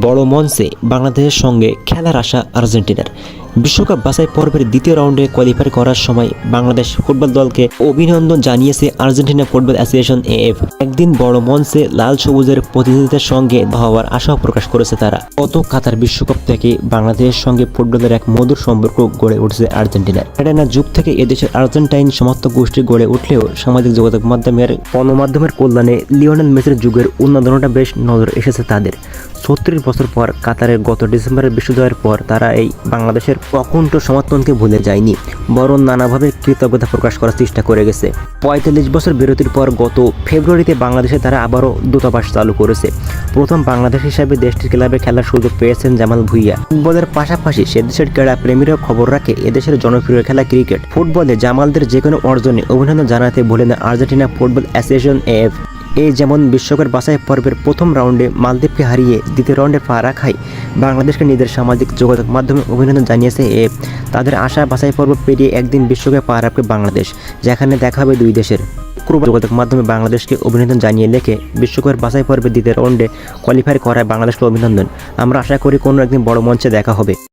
বড় মঞ্চে বাংলাদেশের সঙ্গে খেলার আশা আর্জেন্টিনার। বিশ্বকাপ বাছাই পর্বের দ্বিতীয় রাউন্ডে কোয়ালিফাই করার সময় বাংলাদেশ ফুটবল দলকে অভিনন্দন জানিয়েছে আর্জেন্টিনা ফুটবল অ্যাসোসিয়েশন এএফ। একদিন বড় মঞ্চে লাল সবুজের প্রতিনিধিদের সঙ্গে হওয়ার আশাও প্রকাশ করেছে তারা। গত কাতার বিশ্বকাপ থেকে বাংলাদেশের সঙ্গে ফুটবলের এক মধুর সম্পর্ক গড়ে উঠেছে আর্জেন্টিনার। না যুগ থেকে এদেশের আর্জেন্টাইন সমর্থক গোষ্ঠী গড়ে উঠলেও সামাজিক যোগাযোগ মাধ্যমের গণমাধ্যমের কল্যাণে লিওনেল মেসির যুগের উন্নয়নটা বেশ নজর এসেছে তাদের। ৩৬ বছর পর কাতারের গত ডিসেম্বরের বিশ্বজয়ের পর তারা এই বাংলাদেশের অকুণ্ঠ সমর্থনকে ভুলে যায়নি, বরং নানাভাবে কৃতজ্ঞতা প্রকাশ করার চেষ্টা করে গেছে। ৪৫ বছর বিরতির পর গত ফেব্রুয়ারিতে বাংলাদেশে তারা আবারও দূতাবাস চালু করেছে। প্রথম বাংলাদেশ হিসাবে দেশটির ক্লাবে খেলার সুযোগ পেয়েছেন জামাল ভুঁইয়া। ফুটবলের পাশাপাশি সে দেশের ক্রীড়া প্রেমীরাও খবর রাখে এদেশের জনপ্রিয় খেলা ক্রিকেট। ফুটবলে জামালদের যে কোনো অর্জনে অভিনন্দন জানাতে ভোলে না আর্জেন্টিনা ফুটবল অ্যাসোসিয়েশন এএফ। যেমন বিশ্বকাপ বাছাই পর্বের প্রথম রাউন্ডে মালদ্বীপকে হারিয়ে দ্বিতীয় রাউন্ডে পা রাখায় বাংলাদেশকে নিজের সামাজিক যোগাযোগ মাধ্যমে অভিনন্দন জানিয়েছে এএফ। তাদের আশা বাছাই পর্ব পেরিয়ে একদিন বিশ্বকাপে পা রাখবে বাংলাদেশ, যেখানে দেখা হবে দুই দেশের। যোগাযোগ মাধ্যমে বাংলাদেশকে অভিনন্দন জানিয়ে লেখে, বিশ্বকাপের বাছাই পর্বে দ্বিতীয় রাউন্ডে কোয়ালিফাই করায় বাংলাদেশকে অভিনন্দন। আমরা আশা করি কোনো একদিন বড় মঞ্চে দেখা হবে।